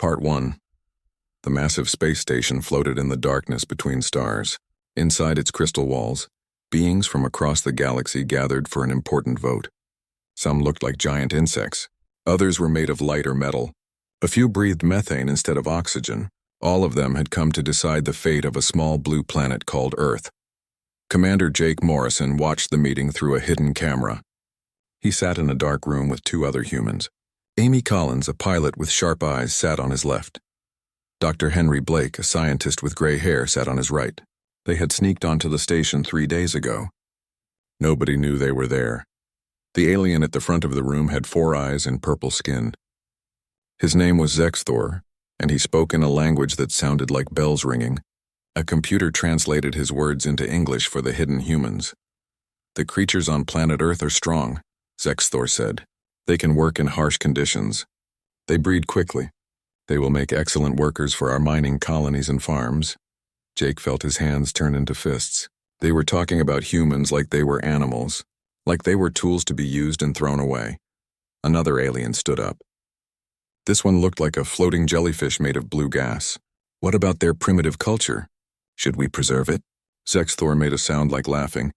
Part 1. The massive space station floated in the darkness between stars. Inside its crystal walls, beings from across the galaxy gathered for an important vote. Some looked like giant insects. Others were made of light or metal. A few breathed methane instead of oxygen. All of them had come to decide the fate of a small blue planet called Earth. Commander Jake Morrison watched the meeting through a hidden camera. He sat in a dark room with two other humans. Amy Collins, a pilot with sharp eyes, sat on his left. Dr. Henry Blake, a scientist with gray hair, sat on his right. They had sneaked onto the station 3 days ago. Nobody knew they were there. The alien at the front of the room had 4 eyes and purple skin. His name was Zexthor, and he spoke in a language that sounded like bells ringing. A computer translated his words into English for the hidden humans. "The creatures on planet Earth are strong," Zexthor said. "They can work in harsh conditions. They breed quickly. They will make excellent workers for our mining colonies and farms." Jake felt his hands turn into fists. They were talking about humans like they were animals, like they were tools to be used and thrown away. Another alien stood up. This one looked like a floating jellyfish made of blue gas. "What about their primitive culture? Should we preserve it?" Zexthor made a sound like laughing.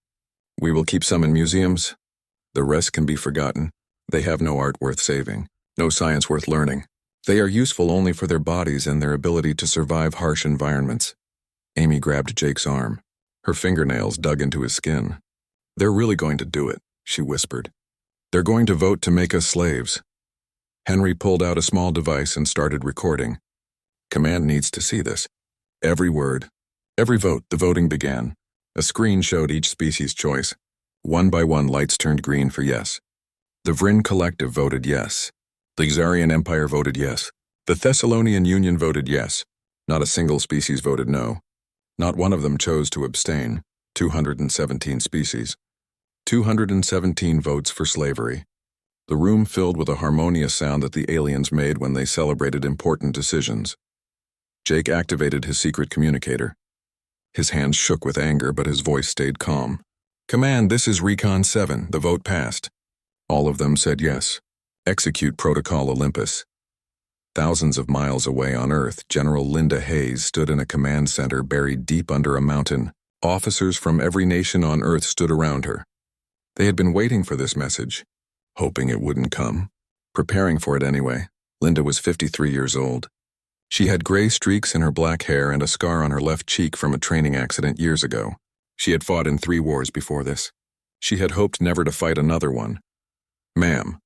"We will keep some in museums. The rest can be forgotten. They have no art worth saving, no science worth learning. They are useful only for their bodies and their ability to survive harsh environments." Amy grabbed Jake's arm. Her fingernails dug into his skin. "They're really going to do it," she whispered. "They're going to vote to make us slaves." Henry pulled out a small device and started recording. "Command needs to see this. Every word. Every vote." The voting began. A screen showed each species' choice. One by one, lights turned green for yes. The Vryn Collective voted yes. The Xarian Empire voted yes. The Thessalonian Union voted yes. Not a single species voted no. Not one of them chose to abstain. 217 species. 217 votes for slavery. The room filled with a harmonious sound that the aliens made when they celebrated important decisions. Jake activated his secret communicator. His hands shook with anger, but his voice stayed calm. "Command, this is Recon 7. The vote passed." All of them said yes. Execute Protocol Olympus. Thousands of miles away on Earth, General Linda Hayes stood in a command center buried deep under a mountain. Officers from every nation on Earth stood around her. They had been waiting for this message, hoping it wouldn't come, preparing for it anyway. Linda was 53 years old. She had gray streaks in her black hair and a scar on her left cheek from a training accident years ago. She had fought in 3 wars before this. She had hoped never to fight another one. "Ma'am,"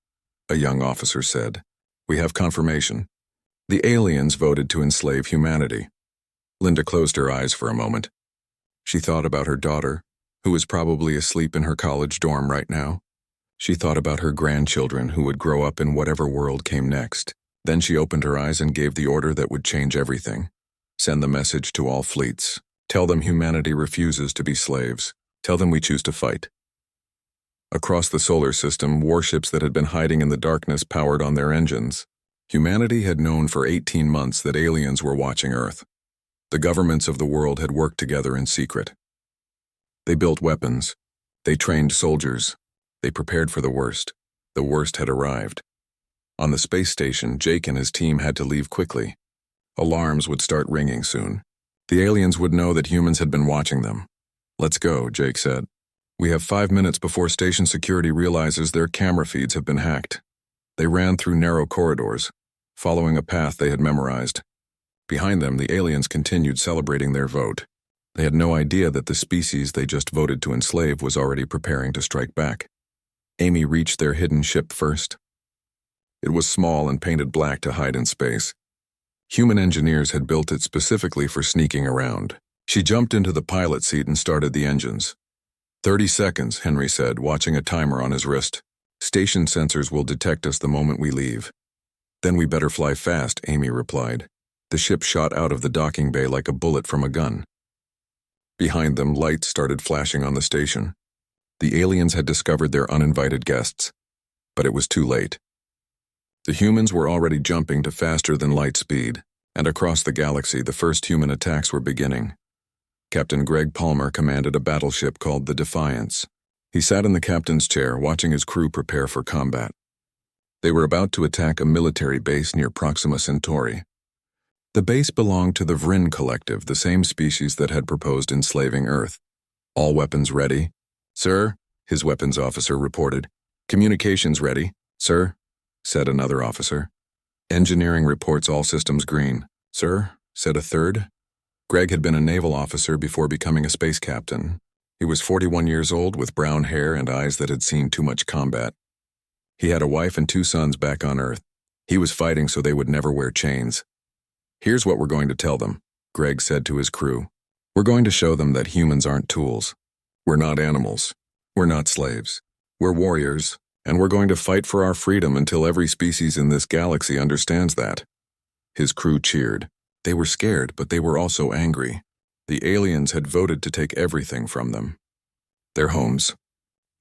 a young officer said, "we have confirmation. The aliens voted to enslave humanity." Linda closed her eyes for a moment. She thought about her daughter, who was probably asleep in her college dorm right now. She thought about her grandchildren who would grow up in whatever world came next. Then she opened her eyes and gave the order that would change everything. Send the message to all fleets. Tell them humanity refuses to be slaves. Tell them we choose to fight. Across the solar system, warships that had been hiding in the darkness powered on their engines. Humanity had known for 18 months that aliens were watching Earth. The governments of the world had worked together in secret. They built weapons. They trained soldiers. They prepared for the worst. The worst had arrived. On the space station, Jake and his team had to leave quickly. Alarms would start ringing soon. The aliens would know that humans had been watching them. "Let's go," Jake said. "We have 5 minutes before station security realizes their camera feeds have been hacked." They ran through narrow corridors, following a path they had memorized. Behind them, the aliens continued celebrating their vote. They had no idea that the species they just voted to enslave was already preparing to strike back. Amy reached their hidden ship first. It was small and painted black to hide in space. Human engineers had built it specifically for sneaking around. She jumped into the pilot seat and started the engines. 30 seconds, Henry said, watching a timer on his wrist. "Station sensors will detect us the moment we leave." "Then we better fly fast," Amy replied. The ship shot out of the docking bay like a bullet from a gun. Behind them, lights started flashing on the station. The aliens had discovered their uninvited guests, but it was too late. The humans were already jumping to faster than light speed, and across the galaxy, the first human attacks were beginning. Captain Greg Palmer commanded a battleship called the Defiance. He sat in the captain's chair, watching his crew prepare for combat. They were about to attack a military base near Proxima Centauri. The base belonged to the Vrin Collective, the same species that had proposed enslaving Earth. All weapons ready? Sir, his weapons officer reported. Communications ready, sir, said another officer. Engineering reports all systems green, sir, said a third. Greg had been a naval officer before becoming a space captain. He was 41 years old with brown hair and eyes that had seen too much combat. He had a wife and 2 sons back on Earth. He was fighting so they would never wear chains. Here's what we're going to tell them, Greg said to his crew. We're going to show them that humans aren't tools. We're not animals. We're not slaves. We're warriors, and we're going to fight for our freedom until every species in this galaxy understands that. His crew cheered. They were scared, but they were also angry. The aliens had voted to take everything from them. Their homes,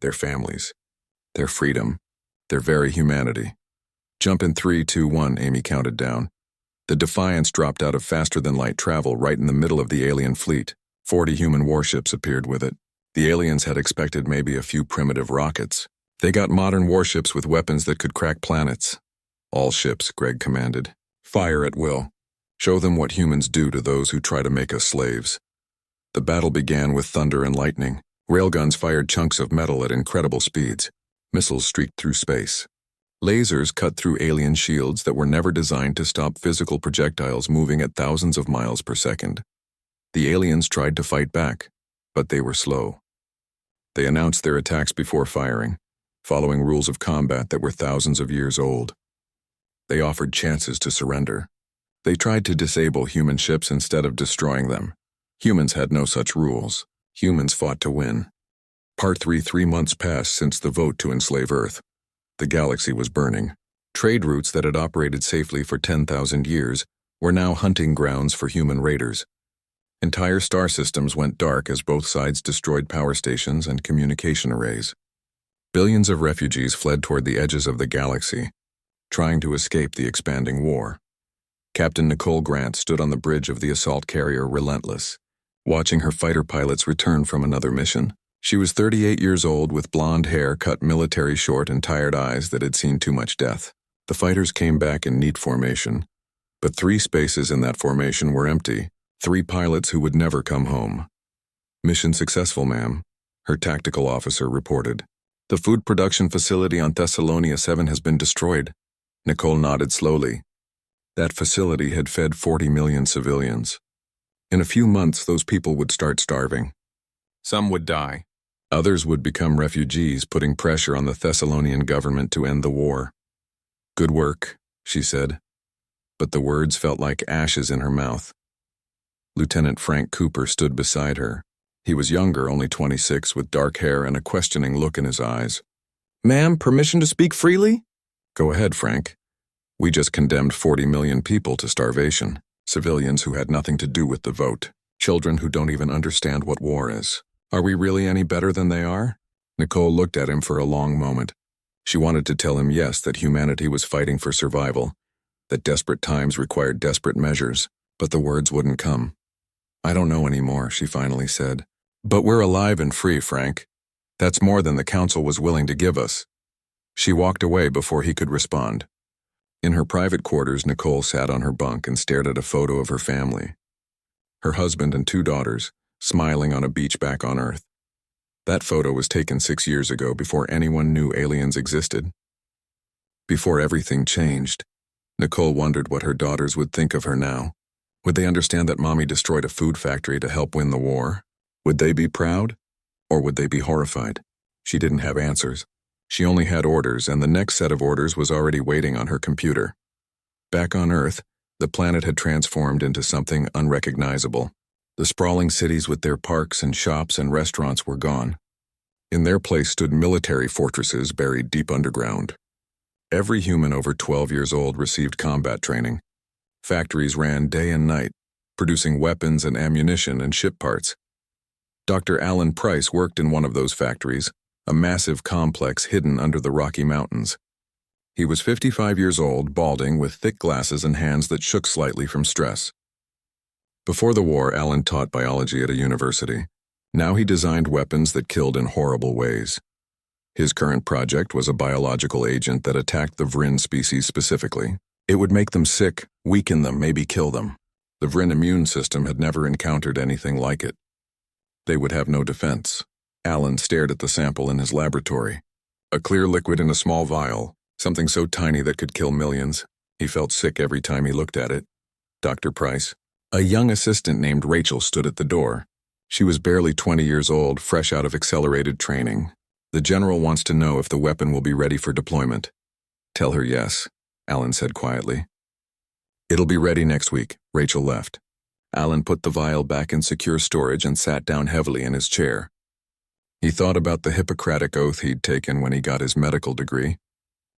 their families, their freedom, their very humanity. Jump in 3, 2, 1, Amy counted down. The Defiance dropped out of faster-than-light travel right in the middle of the alien fleet. 40 human warships appeared with it. The aliens had expected maybe a few primitive rockets. They got modern warships with weapons that could crack planets. All ships, Greg commanded. Fire at will. Show them what humans do to those who try to make us slaves. The battle began with thunder and lightning. Railguns fired chunks of metal at incredible speeds. Missiles streaked through space. Lasers cut through alien shields that were never designed to stop physical projectiles moving at thousands of miles per second. The aliens tried to fight back, but they were slow. They announced their attacks before firing, following rules of combat that were thousands of years old. They offered chances to surrender. They tried to disable human ships instead of destroying them. Humans had no such rules. Humans fought to win. Part 3. 3 months passed since the vote to enslave Earth. The galaxy was burning. Trade routes that had operated safely for 10,000 years were now hunting grounds for human raiders. Entire star systems went dark as both sides destroyed power stations and communication arrays. Billions of refugees fled toward the edges of the galaxy, trying to escape the expanding war. Captain Nicole Grant stood on the bridge of the assault carrier Relentless, watching her fighter pilots return from another mission. She was 38 years old with blonde hair cut military short and tired eyes that had seen too much death. The fighters came back in neat formation, but 3 spaces in that formation were empty, 3 pilots who would never come home. Mission successful, ma'am, her tactical officer reported. The food production facility on Thessalonia 7 has been destroyed. Nicole nodded slowly. That facility had fed 40 million civilians. In a few months, those people would start starving. Some would die. Others would become refugees, putting pressure on the Thessalonian government to end the war. Good work, she said, but the words felt like ashes in her mouth. Lieutenant Frank Cooper stood beside her. He was younger, only 26, with dark hair and a questioning look in his eyes. Ma'am, permission to speak freely? Go ahead, Frank. We just condemned 40 million people to starvation, civilians who had nothing to do with the vote, children who don't even understand what war is. Are we really any better than they are? Nicole looked at him for a long moment. She wanted to tell him yes, that humanity was fighting for survival, that desperate times required desperate measures, but the words wouldn't come. I don't know anymore, she finally said. But we're alive and free, Frank. That's more than the council was willing to give us. She walked away before he could respond. In her private quarters, Nicole sat on her bunk and stared at a photo of her family. Her husband and 2 daughters, smiling on a beach back on Earth. That photo was taken 6 years ago, before anyone knew aliens existed. Before everything changed, Nicole wondered what her daughters would think of her now. Would they understand that Mommy destroyed a food factory to help win the war? Would they be proud? Or would they be horrified? She didn't have answers. She only had orders, and the next set of orders was already waiting on her computer. Back on Earth, the planet had transformed into something unrecognizable. The sprawling cities with their parks and shops and restaurants were gone. In their place stood military fortresses buried deep underground. Every human over 12 years old received combat training. Factories ran day and night, producing weapons and ammunition and ship parts. Dr. Alan Price worked in one of those factories, a massive complex hidden under the Rocky Mountains. He was 55 years old, balding, with thick glasses and hands that shook slightly from stress. Before the war, Alan taught biology at a university. Now he designed weapons that killed in horrible ways. His current project was a biological agent that attacked the Vrin species specifically. It would make them sick, weaken them, maybe kill them. The Vryn immune system had never encountered anything like it. They would have no defense. Alan stared at the sample in his laboratory. A clear liquid in a small vial, something so tiny that could kill millions. He felt sick every time he looked at it. Dr. Price. A young assistant named Rachel stood at the door. She was barely 20 years old, fresh out of accelerated training. The general wants to know if the weapon will be ready for deployment. Tell her yes, Alan said quietly. It'll be ready next week. Rachel left. Alan put the vial back in secure storage and sat down heavily in his chair. He thought about the Hippocratic oath he'd taken when he got his medical degree.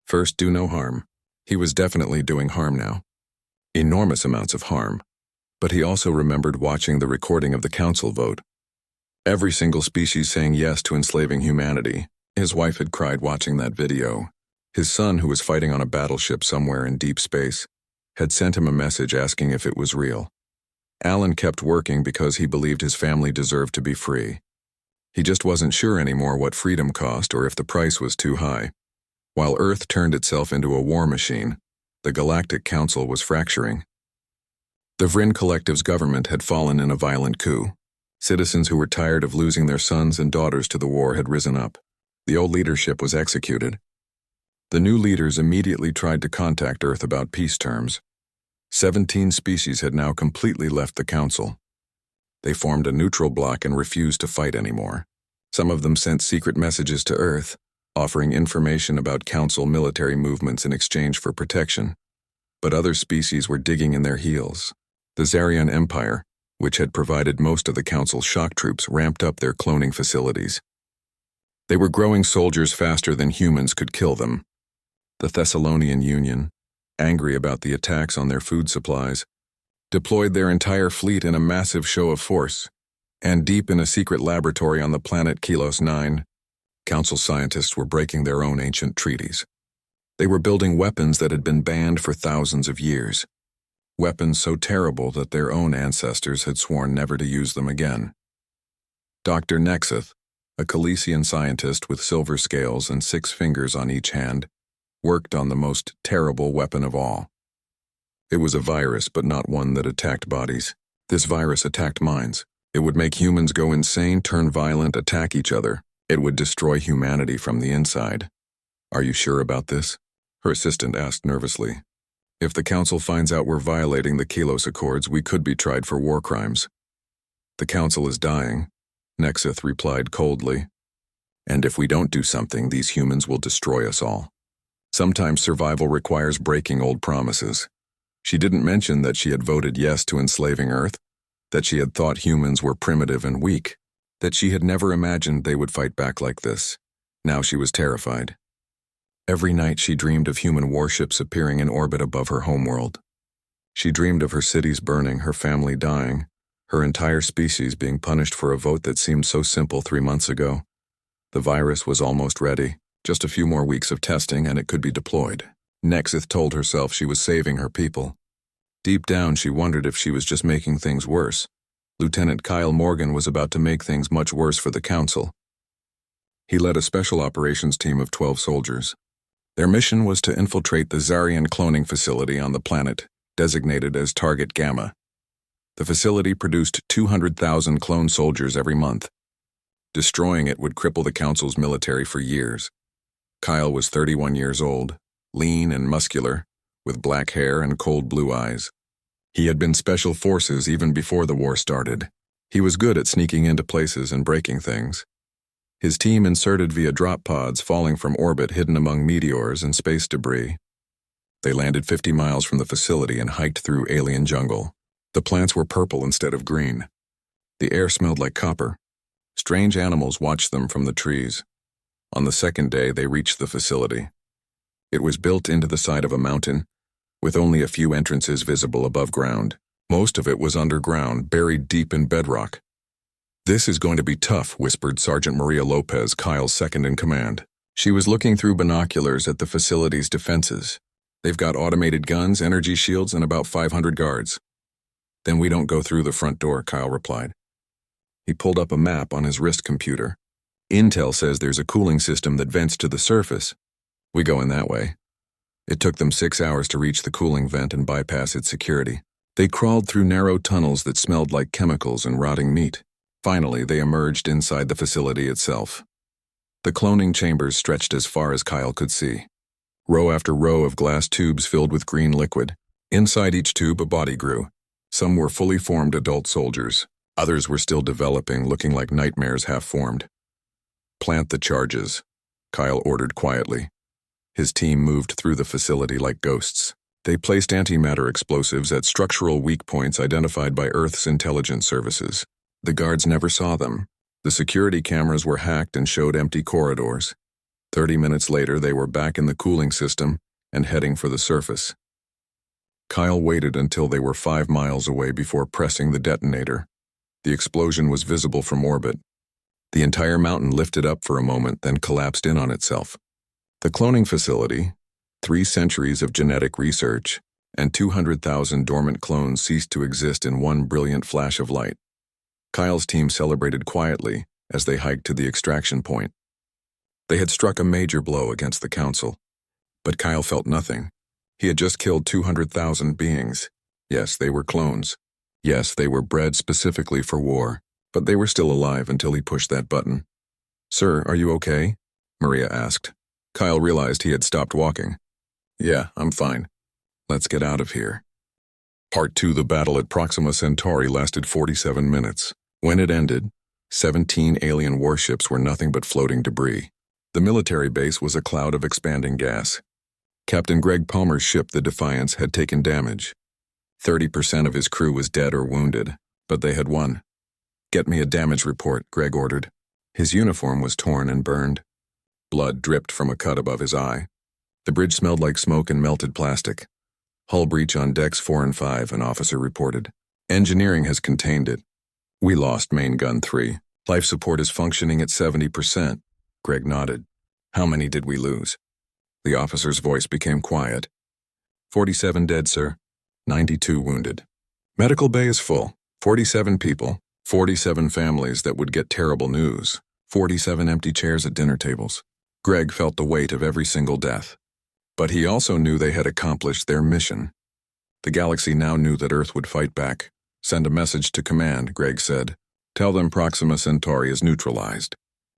First, do no harm. He was definitely doing harm now. Enormous amounts of harm. But he also remembered watching the recording of the council vote. Every single species saying yes to enslaving humanity. His wife had cried watching that video. His son, who was fighting on a battleship somewhere in deep space, had sent him a message asking if it was real. Alan kept working because he believed his family deserved to be free. He just wasn't sure anymore what freedom cost or if the price was too high. While Earth turned itself into a war machine, the Galactic Council was fracturing. The Vryn Collective's government had fallen in a violent coup. Citizens who were tired of losing their sons and daughters to the war had risen up. The old leadership was executed. The new leaders immediately tried to contact Earth about peace terms. 17 species had now completely left the council. They formed a neutral bloc and refused to fight anymore. Some of them sent secret messages to Earth, offering information about council military movements in exchange for protection. But other species were digging in their heels. The Zarian Empire, which had provided most of the council's shock troops, ramped up their cloning facilities. They were growing soldiers faster than humans could kill them. The Thessalonian Union, angry about the attacks on their food supplies, deployed their entire fleet in a massive show of force, and deep in a secret laboratory on the planet Kilos 9, council scientists were breaking their own ancient treaties. They were building weapons that had been banned for thousands of years. Weapons so terrible that their own ancestors had sworn never to use them again. Dr. Nexeth, a Calesian scientist with silver scales and 6 fingers on each hand, worked on the most terrible weapon of all. It was a virus, but not one that attacked bodies. This virus attacked minds. It would make humans go insane, turn violent, attack each other. It would destroy humanity from the inside. Are you sure about this? Her assistant asked nervously. If the council finds out we're violating the Kilos Accords, we could be tried for war crimes. The council is dying, Nexeth replied coldly. And if we don't do something, these humans will destroy us all. Sometimes survival requires breaking old promises. She didn't mention that she had voted yes to enslaving Earth, that she had thought humans were primitive and weak, that she had never imagined they would fight back like this. Now she was terrified. Every night she dreamed of human warships appearing in orbit above her homeworld. She dreamed of her cities burning, her family dying, her entire species being punished for a vote that seemed so simple 3 months ago. The virus was almost ready, just a few more weeks of testing and it could be deployed. Nexeth told herself she was saving her people. Deep down she wondered if she was just making things worse. Lieutenant Kyle Morgan was about to make things much worse for the council. He led a special operations team of 12 soldiers. Their mission was to infiltrate the Zarian cloning facility on the planet, designated as Target Gamma. The facility produced 200,000 clone soldiers every month. Destroying it would cripple the council's military for years. Kyle was 31 years old, lean and muscular, with black hair and cold blue eyes. He had been special forces even before the war started. He was good at sneaking into places and breaking things. His team inserted via drop pods falling from orbit hidden among meteors and space debris. They landed 50 miles from the facility and hiked through alien jungle. The plants were purple instead of green. The air smelled like copper. Strange animals watched them from the trees. On the second day, they reached the facility. It was built into the side of a mountain, with only a few entrances visible above ground. Most of it was underground, buried deep in bedrock. "This is going to be tough," whispered Sergeant Maria Lopez, Kyle's second-in-command. She was looking through binoculars at the facility's defenses. "They've got automated guns, energy shields, and about 500 guards." "Then we don't go through the front door," Kyle replied. He pulled up a map on his wrist computer. "Intel says there's a cooling system that vents to the surface. We go in that way. It took them 6 hours to reach the cooling vent and bypass its security. They crawled through narrow tunnels that smelled like chemicals and rotting meat. Finally, they emerged inside the facility itself. The cloning chambers stretched as far as Kyle could see. Row after row of glass tubes filled with green liquid. Inside each tube, a body grew. Some were fully formed adult soldiers. Others were still developing, looking like nightmares half-formed. "Plant the charges," Kyle ordered quietly. His team moved through the facility like ghosts. They placed antimatter explosives at structural weak points identified by Earth's intelligence services. The guards never saw them. The security cameras were hacked and showed empty corridors. 30 minutes later, they were back in the cooling system and heading for the surface. Kyle waited until they were 5 miles away before pressing the detonator. The explosion was visible from orbit. The entire mountain lifted up for a moment, then collapsed in on itself. The cloning facility, 3 centuries of genetic research, and 200,000 dormant clones ceased to exist in one brilliant flash of light. Kyle's team celebrated quietly as they hiked to the extraction point. They had struck a major blow against the Council. But Kyle felt nothing. He had just killed 200,000 beings. Yes, they were clones. Yes, they were bred specifically for war, but they were still alive until he pushed that button. "Sir, are you okay?" Maria asked. Kyle realized he had stopped walking. "Yeah, I'm fine. Let's get out of here." Part 2. The battle at Proxima Centauri lasted 47 minutes. When it ended, 17 alien warships were nothing but floating debris. The military base was a cloud of expanding gas. Captain Greg Palmer's ship, the Defiance, had taken damage. 30% of his crew was dead or wounded, but they had won. "Get me a damage report," Greg ordered. His uniform was torn and burned. Blood dripped from a cut above his eye. The bridge smelled like smoke and melted plastic. "Hull breach on decks 4 and 5, an officer reported. "Engineering has contained it. We lost main gun 3. Life support is functioning at 70%. Greg nodded. "How many did we lose?" The officer's voice became quiet. 47 dead, sir. 92 wounded. Medical bay is full. 47 people. 47 families that would get terrible news. 47 empty chairs at dinner tables. Greg felt the weight of every single death. But he also knew they had accomplished their mission. The galaxy now knew that Earth would fight back. "Send a message to command," Greg said. "Tell them Proxima Centauri is neutralized.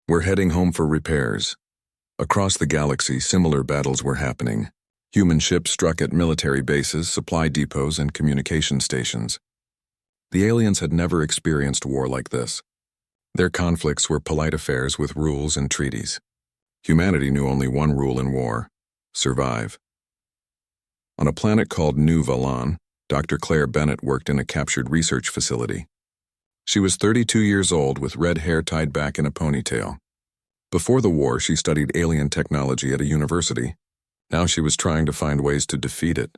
We're heading home for repairs." Across the galaxy, similar battles were happening. Human ships struck at military bases, supply depots, and communication stations. The aliens had never experienced war like this. Their conflicts were polite affairs with rules and treaties. Humanity knew only one rule in war: survive. On a planet called New Valon, Dr. Claire Bennett worked in a captured research facility. She was 32 years old with red hair tied back in a ponytail. Before the war, she studied alien technology at a university. Now she was trying to find ways to defeat it.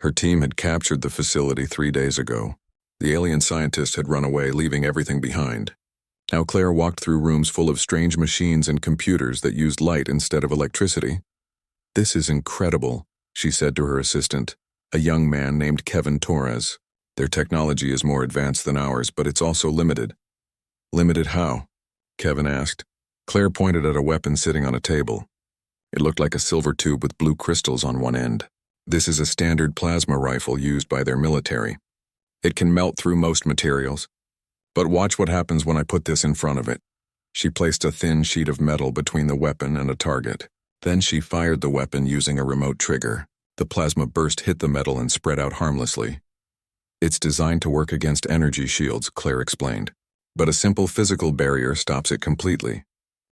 Her team had captured the facility 3 days ago. The alien scientists had run away, leaving everything behind. Now Claire walked through rooms full of strange machines and computers that used light instead of electricity. "This is incredible," she said to her assistant, a young man named Kevin Torres. "Their technology is more advanced than ours, but it's also limited." "Limited how?" Kevin asked. Claire pointed at a weapon sitting on a table. It looked like a silver tube with blue crystals on one end. "This is a standard plasma rifle used by their military. It can melt through most materials. But watch what happens when I put this in front of it." She placed a thin sheet of metal between the weapon and a target. Then she fired the weapon using a remote trigger. The plasma burst hit the metal and spread out harmlessly. "It's designed to work against energy shields," Claire explained. "But a simple physical barrier stops it completely.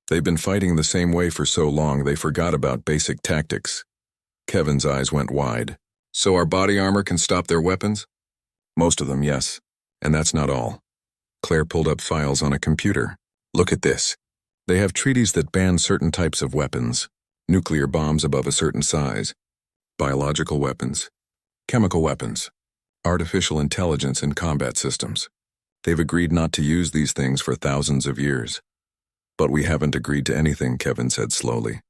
They've been fighting the same way for so long they forgot about basic tactics." Kevin's eyes went wide. "So our body armor can stop their weapons?" "Most of them, yes. And that's not all." Claire pulled up files on a computer. "Look at this. They have treaties that ban certain types of weapons. Nuclear bombs above a certain size. Biological weapons. Chemical weapons. Artificial intelligence and combat systems. They've agreed not to use these things for thousands of years. But we haven't agreed to anything," Kevin said slowly.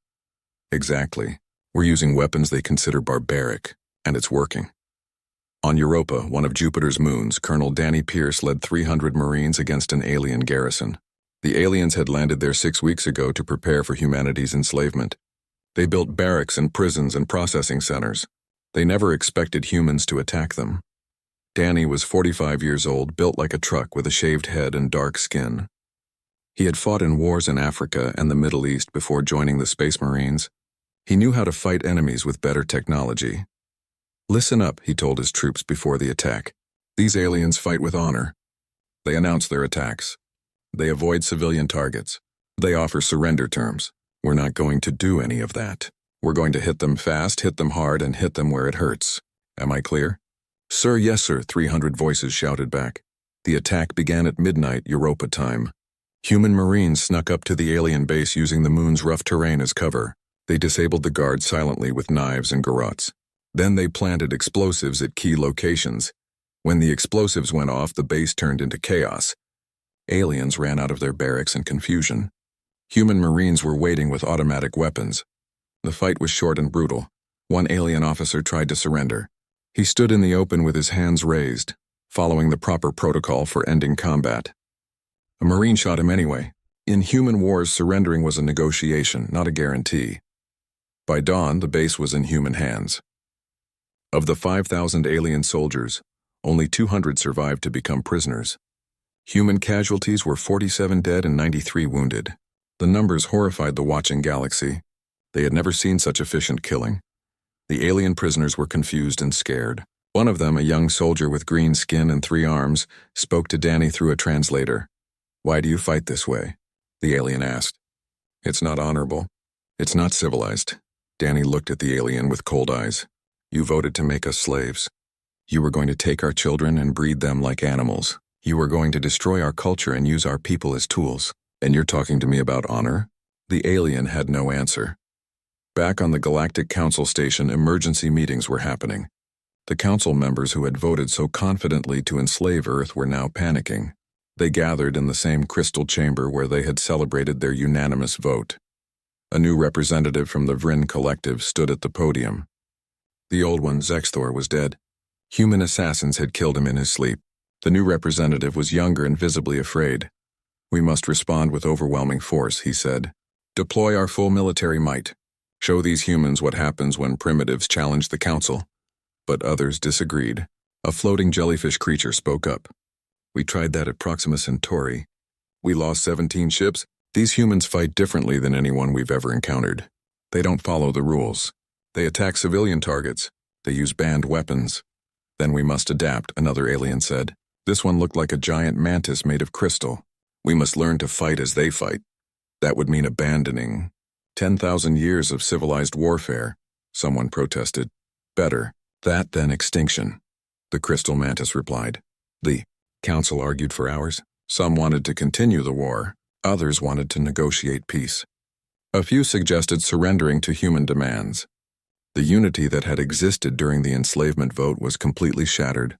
"Exactly. We're using weapons they consider barbaric, and it's working." On Europa, one of Jupiter's moons, Colonel Danny Pierce led 300 Marines against an alien garrison. The aliens had landed there 6 weeks ago to prepare for humanity's enslavement. They built barracks and prisons and processing centers. They never expected humans to attack them. Danny was 45 years old, built like a truck with a shaved head and dark skin. He had fought in wars in Africa and the Middle East before joining the Space Marines. He knew how to fight enemies with better technology. "Listen up," he told his troops before the attack. "These aliens fight with honor. They announce their attacks. They avoid civilian targets. They offer surrender terms. We're not going to do any of that. We're going to hit them fast, hit them hard, and hit them where it hurts. Am I clear?" "Sir, yes, sir," 300 voices shouted back. The attack began at midnight, Europa time. Human Marines snuck up to the alien base using the moon's rough terrain as cover. They disabled the guards silently with knives and garrotes. Then they planted explosives at key locations. When the explosives went off, the base turned into chaos. Aliens ran out of their barracks in confusion. Human Marines were waiting with automatic weapons. The fight was short and brutal. One alien officer tried to surrender. He stood in the open with his hands raised, following the proper protocol for ending combat. A Marine shot him anyway. In human wars, surrendering was a negotiation, not a guarantee. By dawn, the base was in human hands. Of the 5,000 alien soldiers, only 200 survived to become prisoners. Human casualties were 47 dead and 93 wounded. The numbers horrified the watching galaxy. They had never seen such efficient killing. The alien prisoners were confused and scared. One of them, a young soldier with green skin and 3 arms, spoke to Danny through a translator. "Why do you fight this way?" the alien asked. "It's not honorable. It's not civilized." Danny looked at the alien with cold eyes. "You voted to make us slaves. You were going to take our children and breed them like animals. You were going to destroy our culture and use our people as tools. And you're talking to me about honor?" The alien had no answer. Back on the Galactic Council station, emergency meetings were happening. The council members who had voted so confidently to enslave Earth were now panicking. They gathered in the same crystal chamber where they had celebrated their unanimous vote. A new representative from the Vrin Collective stood at the podium. The old one, Zexthor, was dead. Human assassins had killed him in his sleep. The new representative was younger and visibly afraid. "We must respond with overwhelming force," he said. "Deploy our full military might. Show these humans what happens when primitives challenge the council." But others disagreed. A floating jellyfish creature spoke up. "We tried that at Proxima Centauri. We lost 17 ships. These humans fight differently than anyone we've ever encountered. They don't follow the rules. They attack civilian targets. They use banned weapons." "Then we must adapt," another alien said. This one looked like a giant mantis made of crystal. "We must learn to fight as they fight. That would mean abandoning 10,000 years of civilized warfare," someone protested. "Better that than extinction," the crystal mantis replied. The council argued for hours. Some wanted to continue the war. Others wanted to negotiate peace. A few suggested surrendering to human demands. The unity that had existed during the enslavement vote was completely shattered.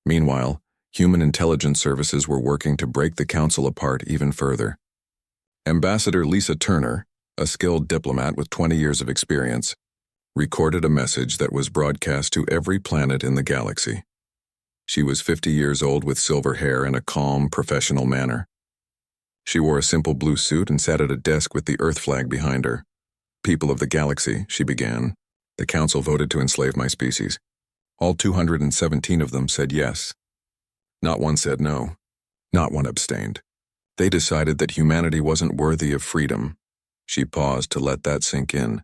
Meanwhile, human intelligence services were working to break the council apart even further. Ambassador Lisa Turner, a skilled diplomat with 20 years of experience, recorded a message that was broadcast to every planet in the galaxy. She was 50 years old with silver hair and a calm, professional manner. She wore a simple blue suit and sat at a desk with the Earth flag behind her. "People of the galaxy," she began, "the council voted to enslave my species. All 217 of them said yes. Not one said no. Not one abstained. They decided that humanity wasn't worthy of freedom." She paused to let that sink in.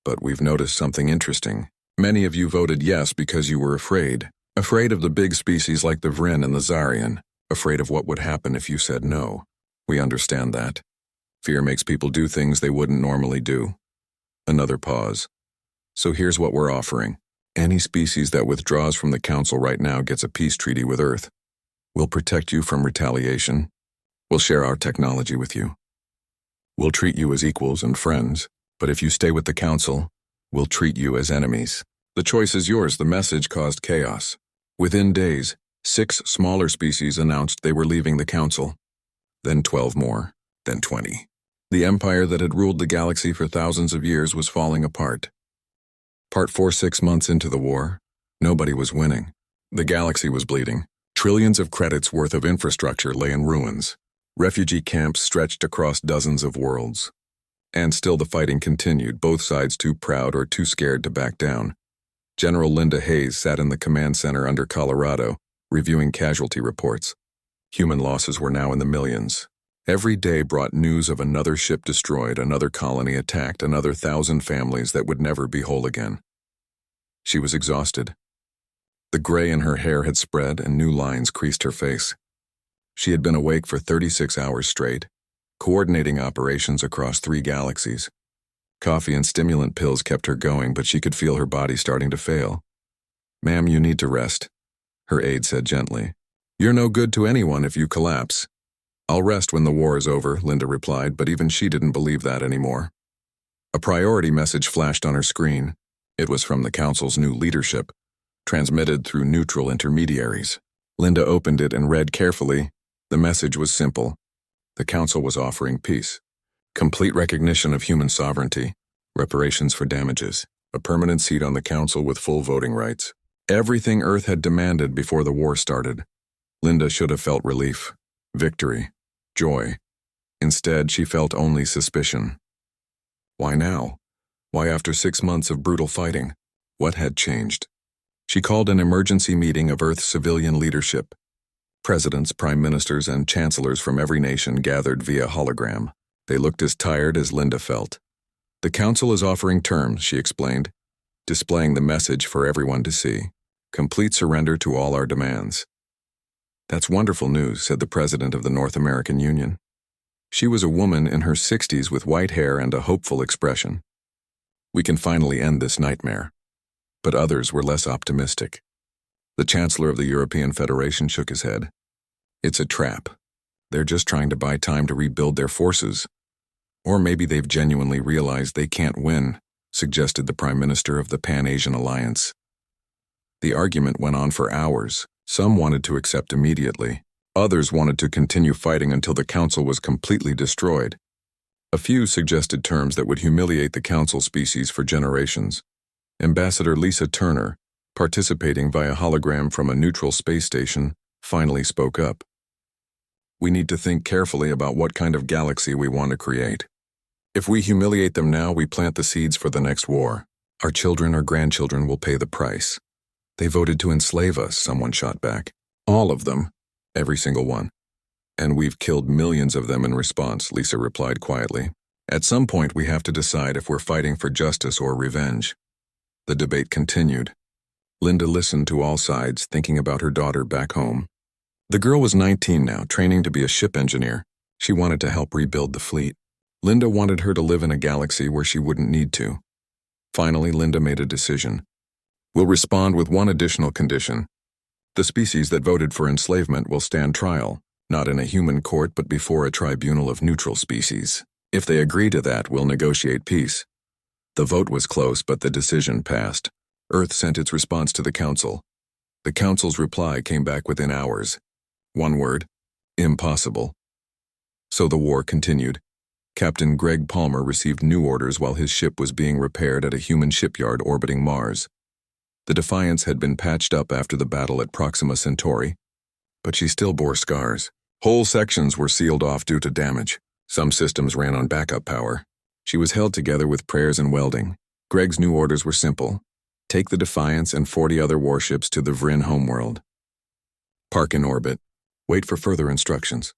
"But we've noticed something interesting. Many of you voted yes because you were afraid. Afraid of the big species like the Vrin and the Zarian. Afraid of what would happen if you said no. We understand that. Fear makes people do things they wouldn't normally do." Another pause. "So here's what we're offering. Any species that withdraws from the council right now gets a peace treaty with Earth. We'll protect you from retaliation. We'll share our technology with you. We'll treat you as equals and friends, but if you stay with the council, we'll treat you as enemies. The choice is yours." The message caused chaos. Within days, 6 smaller species announced they were leaving the council. Then 12 more, then 20. The empire that had ruled the galaxy for thousands of years was falling apart. Part 4. 6 months into the war, nobody was winning. The galaxy was bleeding. Trillions of credits worth of infrastructure lay in ruins. Refugee camps stretched across dozens of worlds. And still the fighting continued, both sides too proud or too scared to back down. General Linda Hayes sat in the command center under Colorado, reviewing casualty reports. Human losses were now in the millions. Every day brought news of another ship destroyed, another colony attacked, another 1,000 families that would never be whole again. She was exhausted. The gray in her hair had spread and new lines creased her face. She had been awake for 36 hours straight, coordinating operations across 3 galaxies. Coffee and stimulant pills kept her going, but she could feel her body starting to fail. "Ma'am, you need to rest," her aide said gently. "You're no good to anyone if you collapse." "I'll rest when the war is over," Linda replied, but even she didn't believe that anymore. A priority message flashed on her screen. It was from the Council's new leadership, transmitted through neutral intermediaries. Linda opened it and read carefully. The message was simple. The Council was offering peace, complete recognition of human sovereignty, reparations for damages, a permanent seat on the Council with full voting rights. Everything Earth had demanded before the war started. Linda should have felt relief, victory, joy. Instead, she felt only suspicion. Why now? Why after 6 months of brutal fighting? What had changed? She called an emergency meeting of Earth's civilian leadership. Presidents, prime ministers, and chancellors from every nation gathered via hologram. They looked as tired as Linda felt. "The Council is offering terms," she explained, displaying the message for everyone to see. "Complete surrender to all our demands." "That's wonderful news," said the president of the North American Union. She was a woman in her 60s with white hair and a hopeful expression. "We can finally end this nightmare." But others were less optimistic. The Chancellor of the European Federation shook his head. "It's a trap. They're just trying to buy time to rebuild their forces. Or maybe they've genuinely realized they can't win," suggested the Prime Minister of the Pan-Asian Alliance. The argument went on for hours. Some wanted to accept immediately. Others wanted to continue fighting until the Council was completely destroyed. A few suggested terms that would humiliate the Council species for generations. Ambassador Lisa Turner, participating via hologram from a neutral space station, finally spoke up. "We need to think carefully about what kind of galaxy we want to create. If we humiliate them now, we plant the seeds for the next war. Our children or grandchildren will pay the price." "They voted to enslave us," someone shot back. "All of them. Every single one. And we've killed millions of them in response," Lisa replied quietly. "At some point we have to decide if we're fighting for justice or revenge." The debate continued. Linda listened to all sides, thinking about her daughter back home. The girl was 19 now, training to be a ship engineer. She wanted to help rebuild the fleet. Linda wanted her to live in a galaxy where she wouldn't need to. Finally, Linda made a decision. "We'll respond with one additional condition. The species that voted for enslavement will stand trial, not in a human court but before a tribunal of neutral species. If they agree to that, we'll negotiate peace." The vote was close, but the decision passed. Earth sent its response to the Council. The Council's reply came back within hours. One word: impossible. So the war continued. Captain Greg Palmer received new orders while his ship was being repaired at a human shipyard orbiting Mars. The Defiance had been patched up after the battle at Proxima Centauri, but she still bore scars. Whole sections were sealed off due to damage. Some systems ran on backup power. She was held together with prayers and welding. Greg's new orders were simple. Take the Defiance and 40 other warships to the Vrin homeworld. Park in orbit. Wait for further instructions.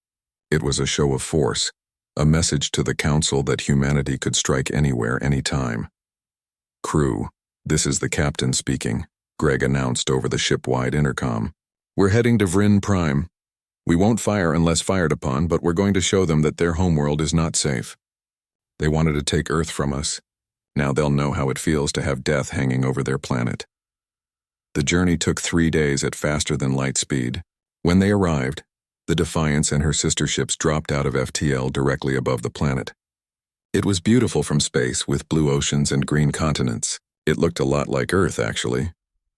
It was a show of force, a message to the Council that humanity could strike anywhere, anytime. "Crew, this is the captain speaking," Greg announced over the ship-wide intercom. "We're heading to Vrin Prime. We won't fire unless fired upon, but we're going to show them that their homeworld is not safe. They wanted to take Earth from us. Now they'll know how it feels to have death hanging over their planet." The journey took 3 days at faster than light speed. When they arrived, the Defiance and her sister ships dropped out of FTL directly above the planet. It was beautiful from space, with blue oceans and green continents. It looked a lot like Earth, actually.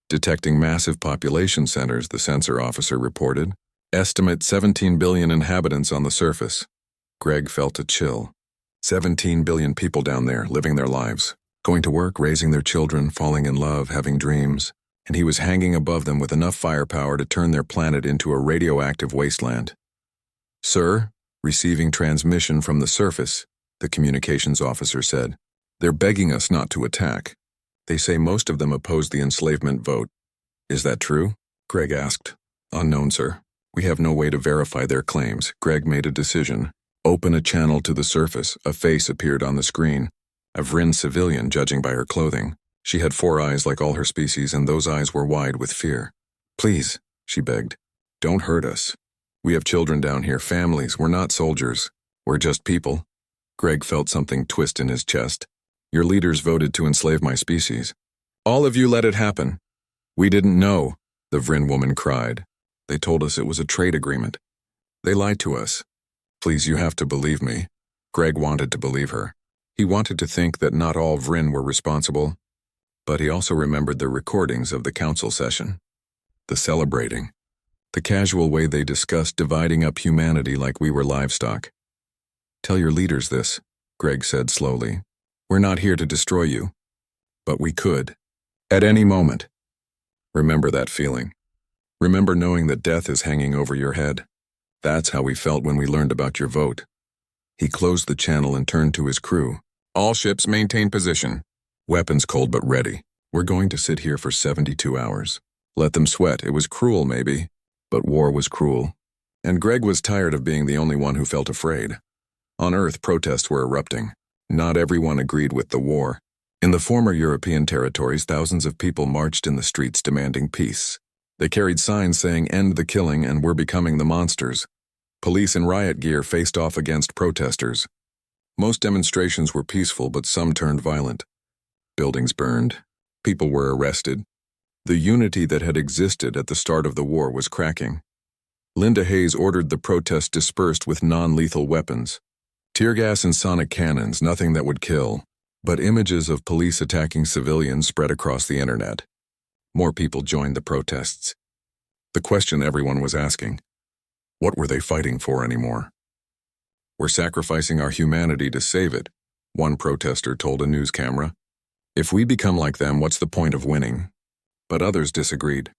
Detecting massive population centers, the sensor officer reported. Estimate 17 billion inhabitants on the surface. Greg felt a chill. 17 billion people down there, living their lives, going to work, raising their children, falling in love, having dreams, and he was hanging above them with enough firepower to turn their planet into a radioactive wasteland. "Sir, receiving transmission from the surface. the communications officer said. They're begging us not to attack. They say most of them oppose the enslavement vote. Is that true? Greg asked. Unknown, sir. We have no way to verify their claims. Greg made a decision. Open a channel to the surface. A face appeared on the screen. A Vryn civilian, judging by her clothing. She had 4 eyes like all her species, and those eyes were wide with fear. Please, she begged. Don't hurt us. We have children down here, families. We're not soldiers. We're just people. Greg felt something twist in his chest. Your leaders voted to enslave my species. All of you let it happen. We didn't know, the Vryn woman cried. They told us it was a trade agreement. They lied to us. Please, you have to believe me. Greg wanted to believe her. He wanted to think that not all Vryn were responsible, but he also remembered the recordings of the council session. The celebrating. The casual way they discussed dividing up humanity like we were livestock. Tell your leaders this, Greg said slowly. We're not here to destroy you, but we could. At any moment. Remember that feeling. Remember knowing that death is hanging over your head. That's how we felt when we learned about your vote. He closed the channel and turned to his crew. All ships maintain position. Weapons cold but ready. We're going to sit here for 72 hours. Let them sweat. It was cruel, maybe, but war was cruel. And Greg was tired of being the only one who felt afraid. On Earth, protests were erupting. Not everyone agreed with the war. In the former European territories, thousands of people marched in the streets demanding peace. They carried signs saying, "End the killing and we're becoming the monsters." Police in riot gear faced off against protesters. Most demonstrations were peaceful, but some turned violent. Buildings burned. People were arrested. The unity that had existed at the start of the war was cracking. Linda Hayes ordered the protests dispersed with non-lethal weapons. Tear gas and sonic cannons, nothing that would kill. But images of police attacking civilians spread across the internet. More people joined the protests. The question everyone was asking, what were they fighting for anymore? We're sacrificing our humanity to save it, one protester told a news camera. If we become like them, what's the point of winning? But others disagreed.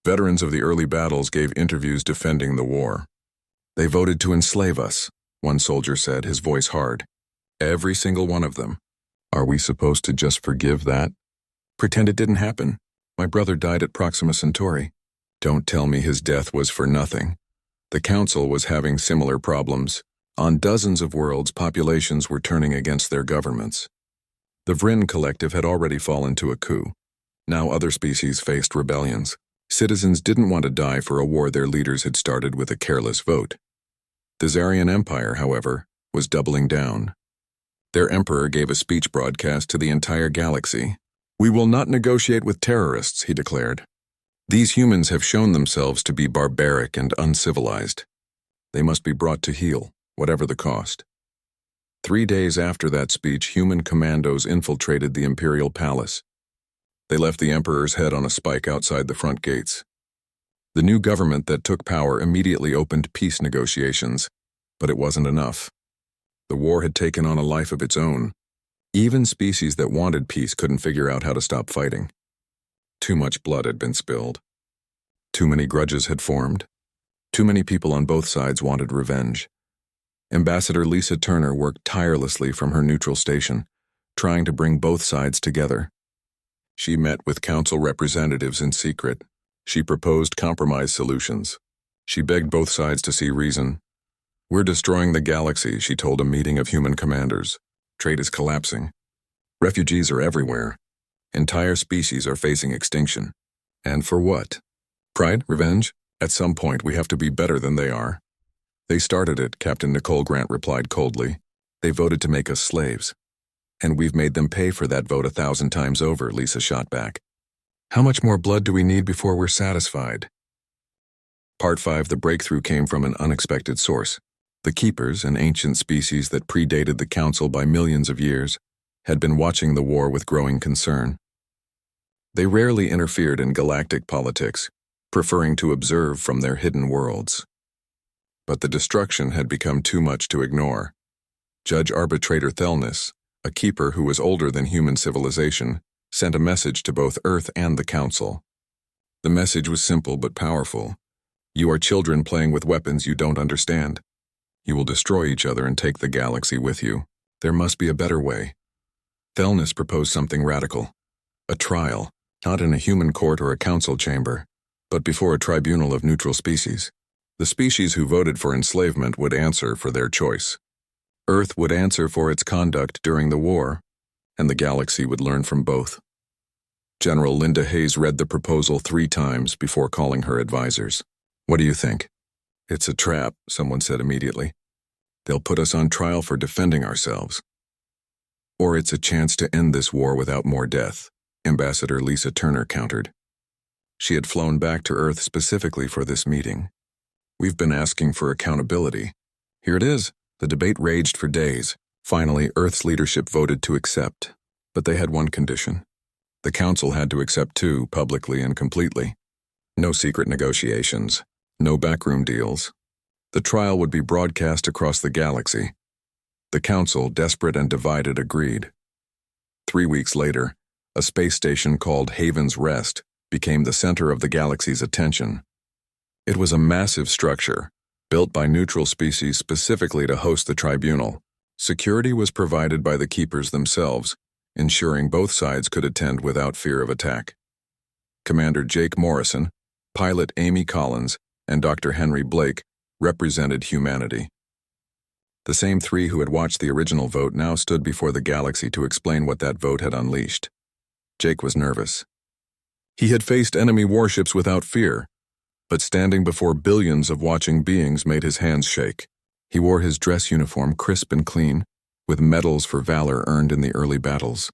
Veterans of the early battles gave interviews defending the war. They voted to enslave us, one soldier said, his voice hard. Every single one of them. Are we supposed to just forgive that? Pretend it didn't happen. My brother died at Proxima Centauri. Don't tell me his death was for nothing. The council was having similar problems. On dozens of worlds, populations were turning against their governments. The Vryn collective had already fallen to a coup. Now other species faced rebellions. Citizens didn't want to die for a war their leaders had started with a careless vote. The Zarian Empire, however, was doubling down. Their emperor gave a speech broadcast to the entire galaxy. We will not negotiate with terrorists, he declared. These humans have shown themselves to be barbaric and uncivilized. They must be brought to heel, whatever the cost. 3 days after that speech, human commandos infiltrated the imperial palace. They left the emperor's head on a spike outside the front gates. The new government that took power immediately opened peace negotiations, but it wasn't enough. The war had taken on a life of its own. Even species that wanted peace couldn't figure out how to stop fighting. Too much blood had been spilled. Too many grudges had formed. Too many people on both sides wanted revenge. Ambassador Lisa Turner worked tirelessly from her neutral station, trying to bring both sides together. She met with council representatives in secret. She proposed compromise solutions. She begged both sides to see reason. We're destroying the galaxy, she told a meeting of human commanders. Trade is collapsing. Refugees are everywhere. Entire species are facing extinction. And for what? Pride? Revenge? At some point, we have to be better than they are. They started it, Captain Nicole Grant replied coldly. They voted to make us slaves. And we've made them pay for that vote 1,000 times over, Lisa shot back. How much more blood do we need before we're satisfied? Part 5, the breakthrough came from an unexpected source. The Keepers, an ancient species that predated the Council by millions of years, had been watching the war with growing concern. They rarely interfered in galactic politics, preferring to observe from their hidden worlds. But the destruction had become too much to ignore. Judge Arbitrator Thelnis, a keeper who was older than human civilization, sent a message to both Earth and the Council. The message was simple but powerful. You are children playing with weapons you don't understand. You will destroy each other and take the galaxy with you. There must be a better way. Thelnis proposed something radical. A trial, not in a human court or a council chamber, but before a tribunal of neutral species. The species who voted for enslavement would answer for their choice. Earth would answer for its conduct during the war, and the galaxy would learn from both. General Linda Hayes read the proposal 3 times before calling her advisors. "What do you think?" "It's a trap," someone said immediately. "They'll put us on trial for defending ourselves." "Or it's a chance to end this war without more death," Ambassador Lisa Turner countered. She had flown back to Earth specifically for this meeting. "We've been asking for accountability. Here it is." The debate raged for days. Finally, Earth's leadership voted to accept, but they had one condition. The Council had to accept too, publicly and completely. No secret negotiations, no backroom deals. The trial would be broadcast across the galaxy. The Council, desperate and divided, agreed. 3 weeks later, a space station called Haven's Rest became the center of the galaxy's attention. It was a massive structure, built by neutral species specifically to host the tribunal. Security was provided by the keepers themselves, ensuring both sides could attend without fear of attack. Commander Jake Morrison, pilot Amy Collins, and Dr. Henry Blake represented humanity. The same 3 who had watched the original vote now stood before the galaxy to explain what that vote had unleashed. Jake was nervous. He had faced enemy warships without fear, but standing before billions of watching beings made his hands shake. He wore his dress uniform crisp and clean, with medals for valor earned in the early battles.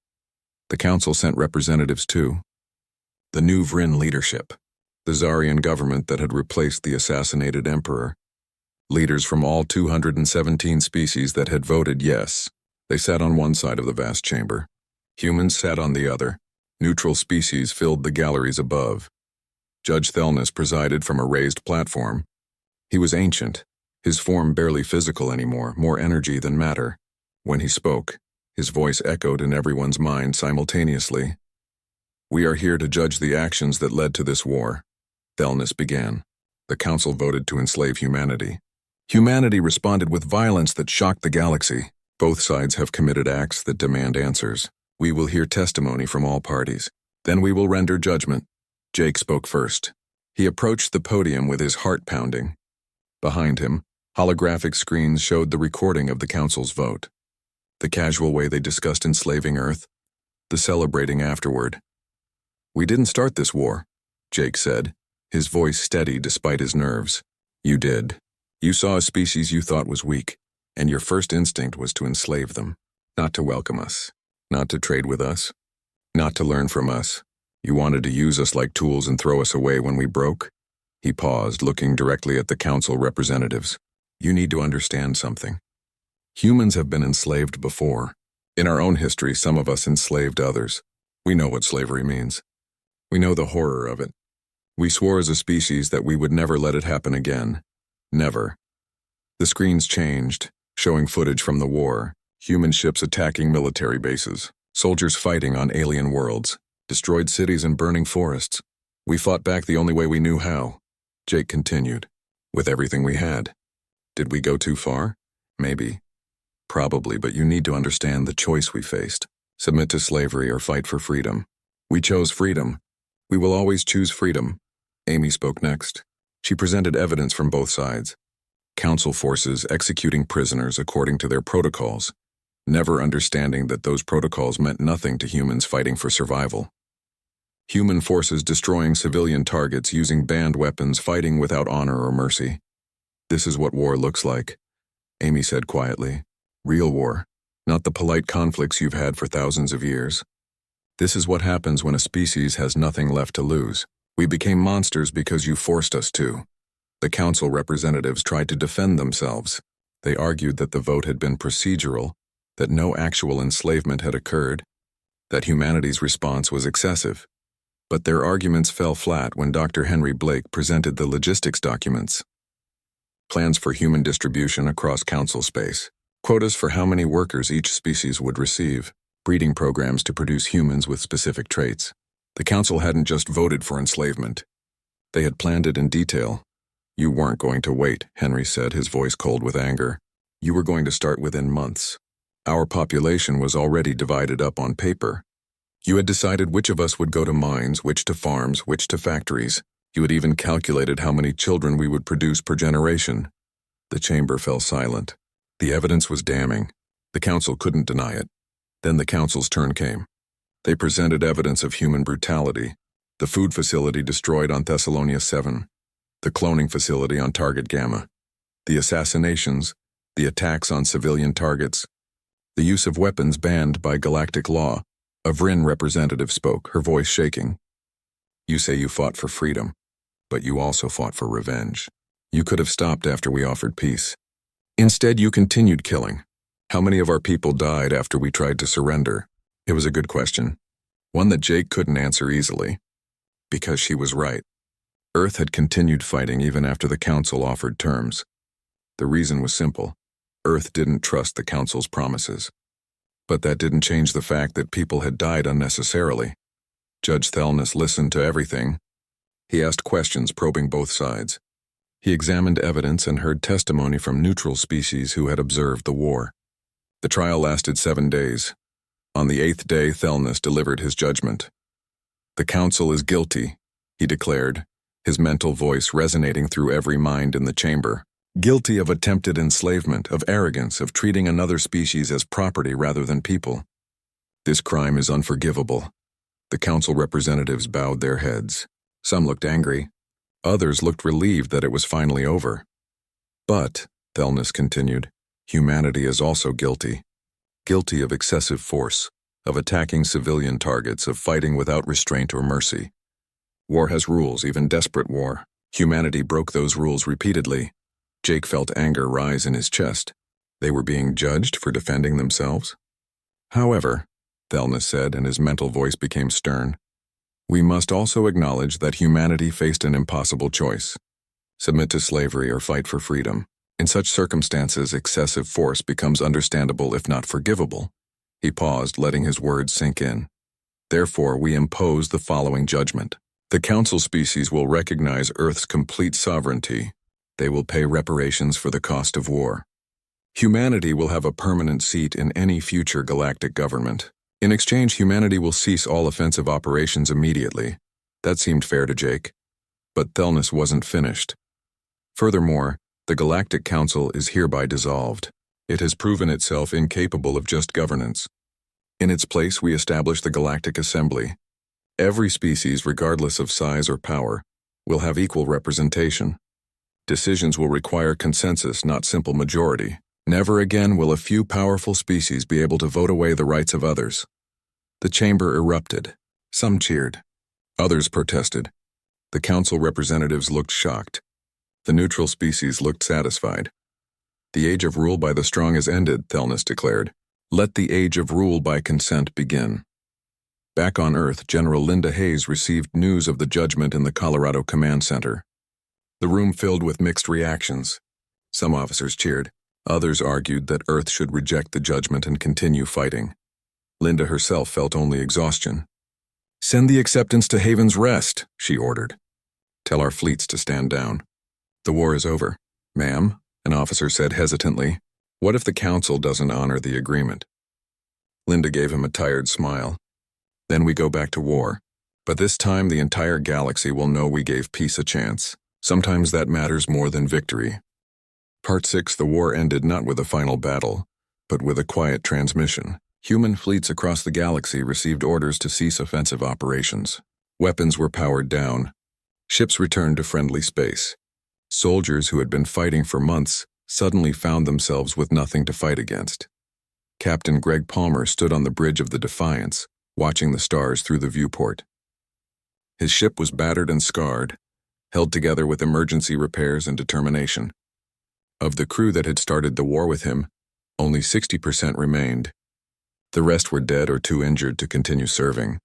The Council sent representatives too. The new Vryn leadership, the Zarian government that had replaced the assassinated emperor. Leaders from all 217 species that had voted yes. They sat on one side of the vast chamber. Humans sat on the other. Neutral species filled the galleries above. Judge Thelnis presided from a raised platform. He was ancient, his form barely physical anymore, more energy than matter. When he spoke, his voice echoed in everyone's mind simultaneously. "We are here to judge the actions that led to this war," Thelnis began. The Council voted to enslave humanity. Humanity responded with violence that shocked the galaxy. Both sides have committed acts that demand answers. We will hear testimony from all parties. Then we will render judgment. Jake spoke first. He approached the podium with his heart pounding. Behind him, holographic screens showed the recording of the Council's vote. The casual way they discussed enslaving Earth, the celebrating afterward. "We didn't start this war," Jake said, his voice steady despite his nerves. "You did. You saw a species you thought was weak, and your first instinct was to enslave them, not to welcome us, not to trade with us, not to learn from us. You wanted to use us like tools and throw us away when we broke." He paused, looking directly at the Council representatives. "You need to understand something. Humans have been enslaved before. In our own history, some of us enslaved others. We know what slavery means. We know the horror of it. We swore as a species that we would never let it happen again. Never." The screens changed, showing footage from the war, human ships attacking military bases, soldiers fighting on alien worlds, destroyed cities and burning forests. "We fought back the only way we knew how," Jake continued, "with everything we had. Did we go too far? Maybe. Probably, but you need to understand the choice we faced. Submit to slavery or fight for freedom. We chose freedom. We will always choose freedom." Amy spoke next. She presented evidence from both sides. Council forces executing prisoners according to their protocols, never understanding that those protocols meant nothing to humans fighting for survival. Human forces destroying civilian targets using banned weapons, fighting without honor or mercy. "This is what war looks like," Amy said quietly. "Real war, not the polite conflicts you've had for thousands of years. This is what happens when a species has nothing left to lose. We became monsters because you forced us to." The Council representatives tried to defend themselves. They argued that the vote had been procedural, that no actual enslavement had occurred, that humanity's response was excessive. But their arguments fell flat when Dr. Henry Blake presented the logistics documents. Plans for human distribution across Council space, quotas for how many workers each species would receive, breeding programs to produce humans with specific traits. The Council hadn't just voted for enslavement. They had planned it in detail. "You weren't going to wait," Henry said, his voice cold with anger. "You were going to start within months. Our population was already divided up on paper. You had decided which of us would go to mines, which to farms, which to factories. You had even calculated how many children we would produce per generation. The chamber fell silent. The evidence was damning. The council couldn't deny it. Then the council's turn came. They presented evidence of human brutality. The food facility destroyed on Thessalonia 7. The cloning facility on Target Gamma. The assassinations. The attacks on civilian targets. The use of weapons banned by galactic law. A Vryn representative spoke, her voice shaking. You say you fought for freedom, but you also fought for revenge. You could have stopped after we offered peace. Instead, you continued killing. How many of our people died after we tried to surrender? It was a good question. One that Jake couldn't answer easily. Because she was right. Earth had continued fighting even after the Council offered terms. The reason was simple. Earth didn't trust the Council's promises. But that didn't change the fact that people had died unnecessarily. Judge Thelness listened to everything. He asked questions probing both sides. He examined evidence and heard testimony from neutral species who had observed the war. The trial lasted 7 days. On the 8th day, Thelness delivered his judgment. The Council is guilty, he declared, his mental voice resonating through every mind in the chamber. Guilty of attempted enslavement, of arrogance, of treating another species as property rather than people. This crime is unforgivable. The Council representatives bowed their heads. Some looked angry. Others looked relieved that it was finally over. But, Thelness continued, humanity is also guilty. Guilty of excessive force, of attacking civilian targets, of fighting without restraint or mercy. War has rules, even desperate war. Humanity broke those rules repeatedly. Jake felt anger rise in his chest. They were being judged for defending themselves? However, Thelness said, and his mental voice became stern, we must also acknowledge that humanity faced an impossible choice. Submit to slavery or fight for freedom. In such circumstances, excessive force becomes understandable if not forgivable. He paused, letting his words sink in. Therefore, we impose the following judgment. The Council species will recognize Earth's complete sovereignty. They will pay reparations for the cost of war. Humanity will have a permanent seat in any future galactic government. In exchange, humanity will cease all offensive operations immediately. That seemed fair to Jake. But Thelness wasn't finished. Furthermore, the Galactic Council is hereby dissolved. It has proven itself incapable of just governance. In its place, we establish the Galactic Assembly. Every species, regardless of size or power, will have equal representation. Decisions will require consensus, not simple majority. Never again will a few powerful species be able to vote away the rights of others. The chamber erupted. Some cheered. Others protested. The council representatives looked shocked. The neutral species looked satisfied. The age of rule by the strong is ended, Thelness declared. Let the age of rule by consent begin. Back on Earth, General Linda Hayes received news of the judgment in the Colorado Command Center. The room filled with mixed reactions. Some officers cheered. Others argued that Earth should reject the judgment and continue fighting. Linda herself felt only exhaustion. Send the acceptance to Haven's Rest, she ordered. Tell our fleets to stand down. The war is over. Ma'am, an officer said hesitantly. What if the council doesn't honor the agreement? Linda gave him a tired smile. Then we go back to war. But this time the entire galaxy will know we gave peace a chance. Sometimes that matters more than victory. Part 6, the war ended not with a final battle, but with a quiet transmission. Human fleets across the galaxy received orders to cease offensive operations. Weapons were powered down. Ships returned to friendly space. Soldiers who had been fighting for months suddenly found themselves with nothing to fight against. Captain Greg Palmer stood on the bridge of the Defiance, watching the stars through the viewport. His ship was battered and scarred, held together with emergency repairs and determination. Of the crew that had started the war with him, only 60% remained. The rest were dead or too injured to continue serving.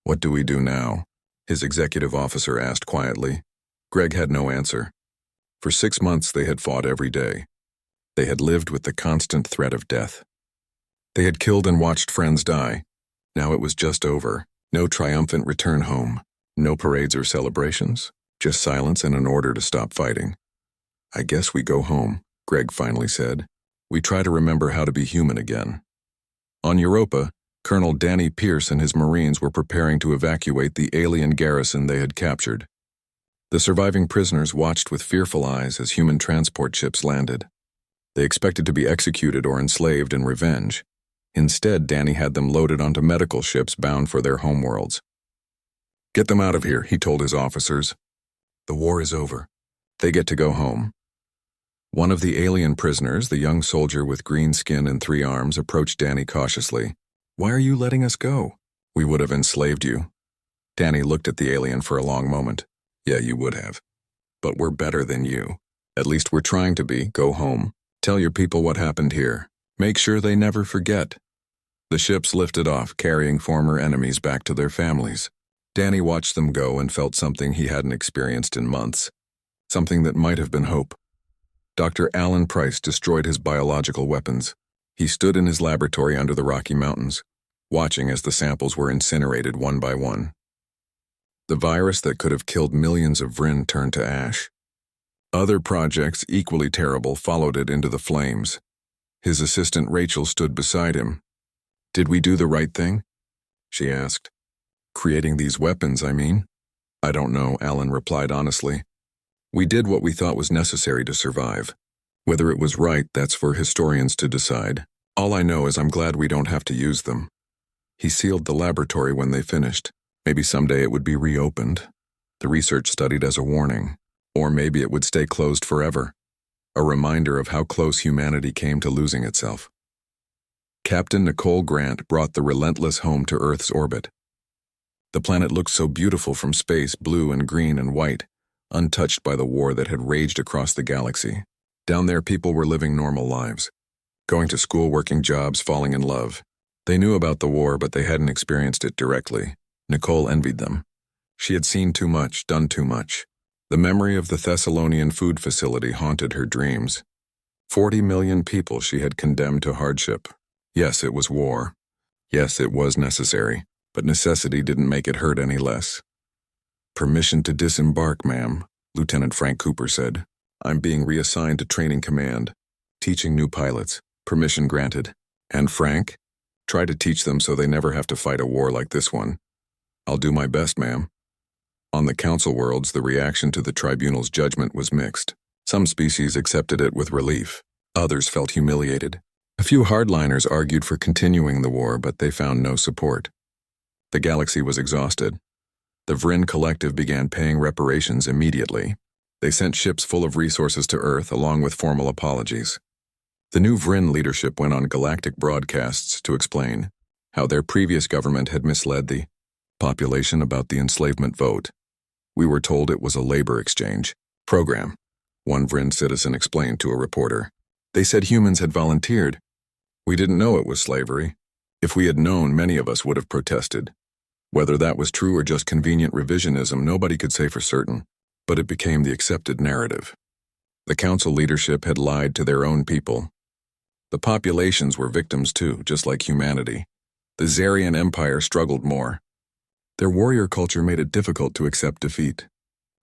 What do we do now? His executive officer asked quietly. Greg had no answer. For 6 months they had fought every day. They had lived with the constant threat of death. They had killed and watched friends die. Now it was just over. No triumphant return home. No parades or celebrations. Just silence and an order to stop fighting. I guess we go home, Greg finally said. We try to remember how to be human again. On Europa, Colonel Danny Pierce and his Marines were preparing to evacuate the alien garrison they had captured. The surviving prisoners watched with fearful eyes as human transport ships landed. They expected to be executed or enslaved in revenge. Instead, Danny had them loaded onto medical ships bound for their homeworlds. "Get them out of here," he told his officers. "The war is over. They get to go home." One of the alien prisoners, the young soldier with green skin and 3 arms, approached Danny cautiously. "Why are you letting us go? We would have enslaved you." Danny looked at the alien for a long moment. "Yeah, you would have. But we're better than you. At least we're trying to be. Go home. Tell your people what happened here. Make sure they never forget." The ships lifted off, carrying former enemies back to their families. Danny watched them go and felt something he hadn't experienced in months. Something that might have been hope. Dr. Alan Price destroyed his biological weapons. He stood in his laboratory under the Rocky Mountains, watching as the samples were incinerated one by one. The virus that could have killed millions of Vryn turned to ash. Other projects, equally terrible, followed it into the flames. His assistant Rachel stood beside him. "Did we do the right thing?" she asked. "Creating these weapons, I mean." "I don't know," Alan replied honestly. "We did what we thought was necessary to survive. Whether it was right, that's for historians to decide. All I know is I'm glad we don't have to use them." He sealed the laboratory when they finished. Maybe someday it would be reopened. The research studied as a warning. Or maybe it would stay closed forever. A reminder of how close humanity came to losing itself. Captain Nicole Grant brought the Relentless home to Earth's orbit. The planet looked so beautiful from space, blue and green and white, untouched by the war that had raged across the galaxy. Down there, people were living normal lives. Going to school, working jobs, falling in love. They knew about the war, but they hadn't experienced it directly. Nicole envied them. She had seen too much, done too much. The memory of the Thessalonian food facility haunted her dreams. 40 million people she had condemned to hardship. Yes, it was war. Yes, it was necessary, but necessity didn't make it hurt any less. "Permission to disembark, ma'am," Lieutenant Frank Cooper said. "I'm being reassigned to training command. Teaching new pilots. Permission granted." "And Frank?" "Try to teach them so they never have to fight a war like this one." "I'll do my best, ma'am." On the Council worlds, the reaction to the Tribunal's judgment was mixed. Some species accepted it with relief. Others felt humiliated. A few hardliners argued for continuing the war, but they found no support. The galaxy was exhausted. The Vryn Collective began paying reparations immediately. They sent ships full of resources to Earth, along with formal apologies. The new Vryn leadership went on galactic broadcasts to explain how their previous government had misled the population about the enslavement vote. "We were told it was a labor exchange program," one Vryn citizen explained to a reporter. "They said humans had volunteered. We didn't know it was slavery. If we had known, many of us would have protested." Whether that was true or just convenient revisionism, nobody could say for certain, but it became the accepted narrative. The Council leadership had lied to their own people. The populations were victims too, just like humanity. The Zarian Empire struggled more. Their warrior culture made it difficult to accept defeat.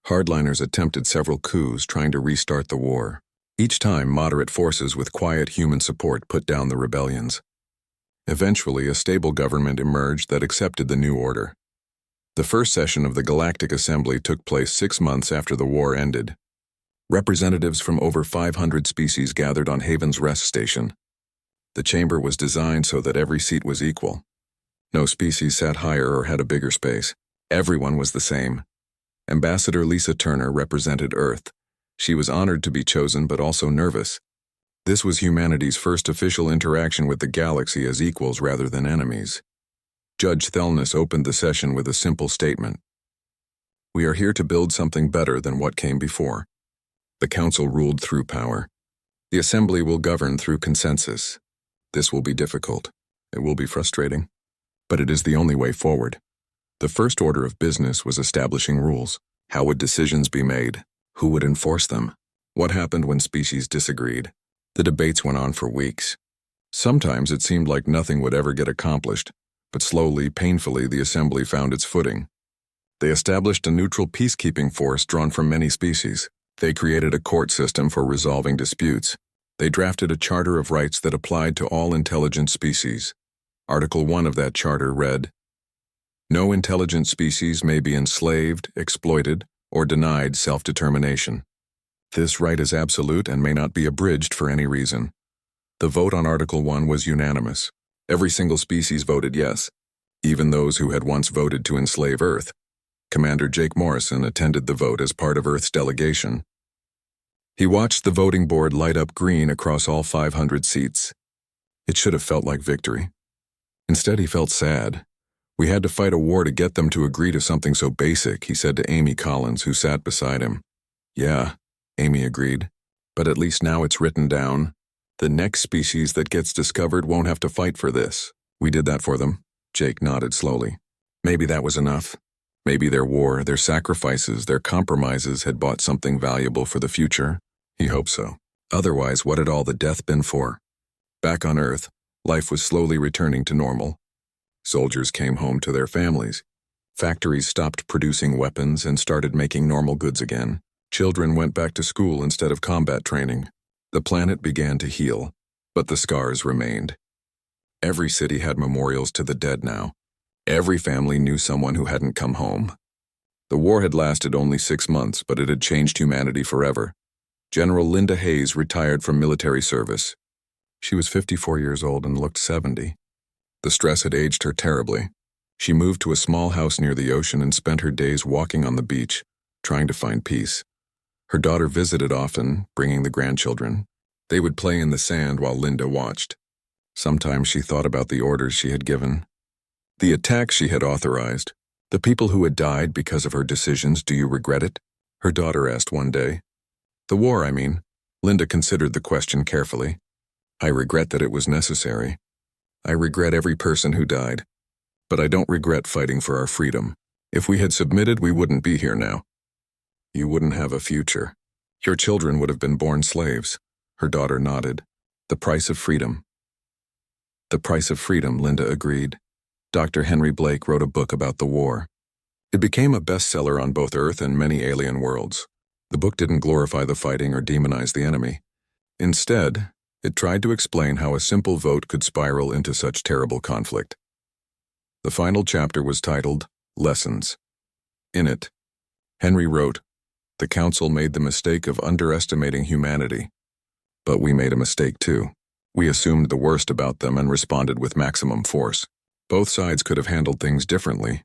Hardliners attempted several coups trying to restart the war. Each time, moderate forces with quiet human support put down the rebellions. Eventually, a stable government emerged that accepted the new order. The first session of the Galactic Assembly took place 6 months after the war ended. Representatives from over 500 species gathered on Haven's Rest Station. The chamber was designed so that every seat was equal. No species sat higher or had a bigger space. Everyone was the same. Ambassador Lisa Turner represented Earth. She was honored to be chosen but also nervous. This was humanity's first official interaction with the galaxy as equals rather than enemies. Judge Thelness opened the session with a simple statement. "We are here to build something better than what came before." The Council ruled through power. The Assembly will govern through consensus. This will be difficult. It will be frustrating. But it is the only way forward. The first order of business was establishing rules. How would decisions be made? Who would enforce them? What happened when species disagreed? The debates went on for weeks. Sometimes it seemed like nothing would ever get accomplished, but slowly, painfully, the Assembly found its footing. They established a neutral peacekeeping force drawn from many species. They created a court system for resolving disputes. They drafted a charter of rights that applied to all intelligent species. Article 1 of that charter read, "No intelligent species may be enslaved, exploited, or denied self-determination. This right is absolute and may not be abridged for any reason." The vote on Article 1 was unanimous. Every single species voted yes, even those who had once voted to enslave Earth. Commander Jake Morrison attended the vote as part of Earth's delegation. He watched the voting board light up green across all 500 seats. It should have felt like victory. Instead, he felt sad. "We had to fight a war to get them to agree to something so basic," he said to Amy Collins, who sat beside him. "Yeah," Amy agreed, "but at least now it's written down. The next species that gets discovered won't have to fight for this. We did that for them." Jake nodded slowly. Maybe that was enough. Maybe their war, their sacrifices, their compromises had bought something valuable for the future. He hoped so. Otherwise, what had all the death been for? Back on Earth, life was slowly returning to normal. Soldiers came home to their families. Factories stopped producing weapons and started making normal goods again. Children went back to school instead of combat training. The planet began to heal, but the scars remained. Every city had memorials to the dead now. Every family knew someone who hadn't come home. The war had lasted only 6 months, but it had changed humanity forever. General Linda Hayes retired from military service. She was 54 years old and looked 70. The stress had aged her terribly. She moved to a small house near the ocean and spent her days walking on the beach, trying to find peace. Her daughter visited often, bringing the grandchildren. They would play in the sand while Linda watched. Sometimes she thought about the orders she had given, the attacks she had authorized, the people who had died because of her decisions. "Do you regret it?" her daughter asked one day. "The war, I mean." Linda considered the question carefully. "I regret that it was necessary. I regret every person who died. But I don't regret fighting for our freedom. If we had submitted, we wouldn't be here now. You wouldn't have a future. Your children would have been born slaves." Her daughter nodded. "The price of freedom." "The price of freedom," Linda agreed. Dr. Henry Blake wrote a book about the war. It became a bestseller on both Earth and many alien worlds. The book didn't glorify the fighting or demonize the enemy. Instead, it tried to explain how a simple vote could spiral into such terrible conflict. The final chapter was titled, Lessons. In it, Henry wrote, "The Council made the mistake of underestimating humanity. But we made a mistake too. We assumed the worst about them and responded with maximum force. Both sides could have handled things differently.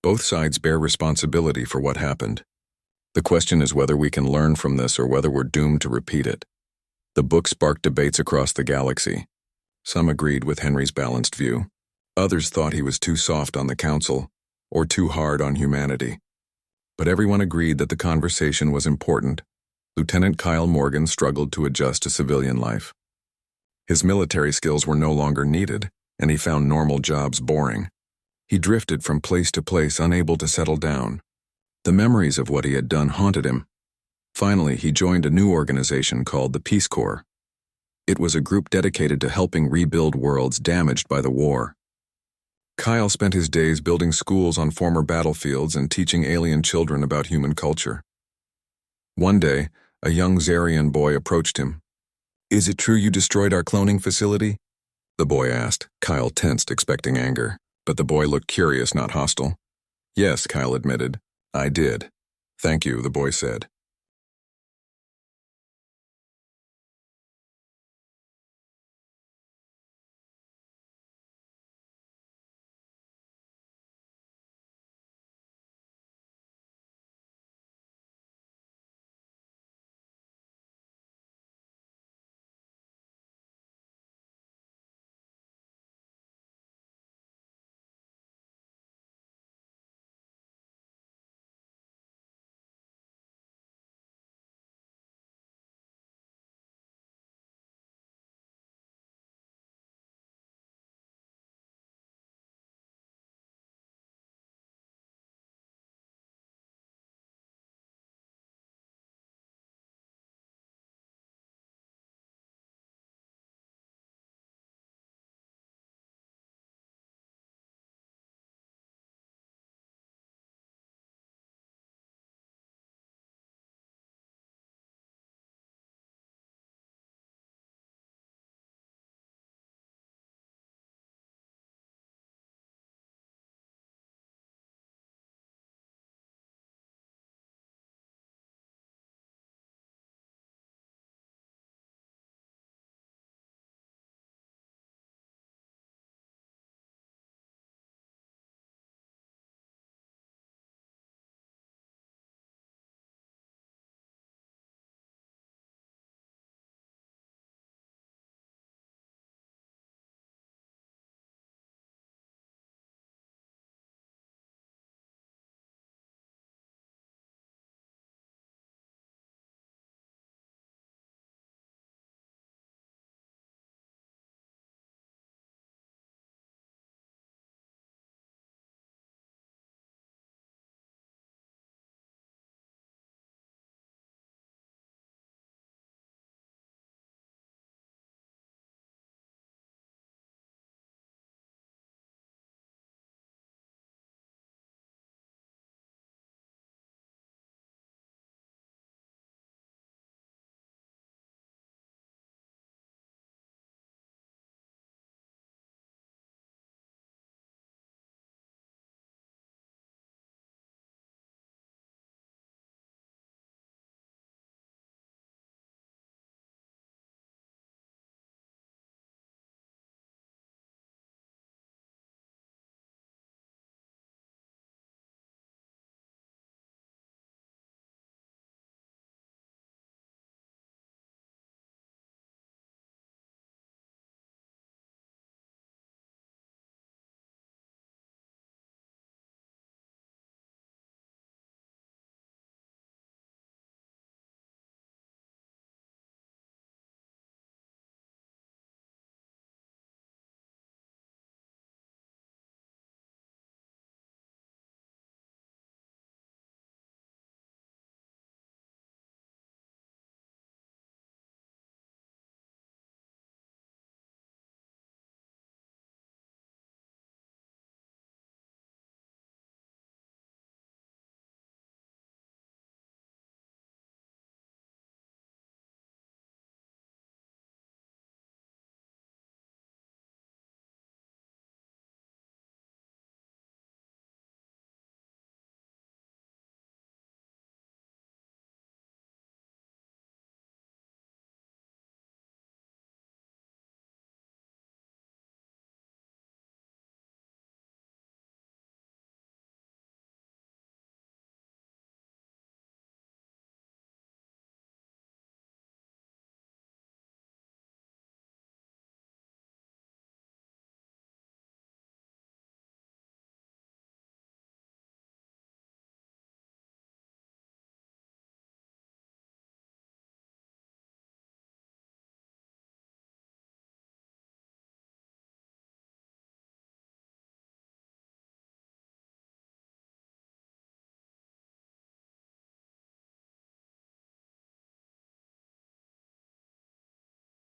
Both sides bear responsibility for what happened. The question is whether we can learn from this or whether we're doomed to repeat it." The book sparked debates across the galaxy. Some agreed with Henry's balanced view. Others thought he was too soft on the Council, or too hard on humanity. But everyone agreed that the conversation was important. Lieutenant Kyle Morgan struggled to adjust to civilian life. His military skills were no longer needed, and he found normal jobs boring. He drifted from place to place, unable to settle down. The memories of what he had done haunted him. Finally, he joined a new organization called the Peace Corps. It was a group dedicated to helping rebuild worlds damaged by the war. Kyle spent his days building schools on former battlefields and teaching alien children about human culture. One day, a young Zarian boy approached him. "Is it true you destroyed our cloning facility?" the boy asked. Kyle tensed, expecting anger, but the boy looked curious, not hostile. "Yes," Kyle admitted. "I did." "Thank you," the boy said.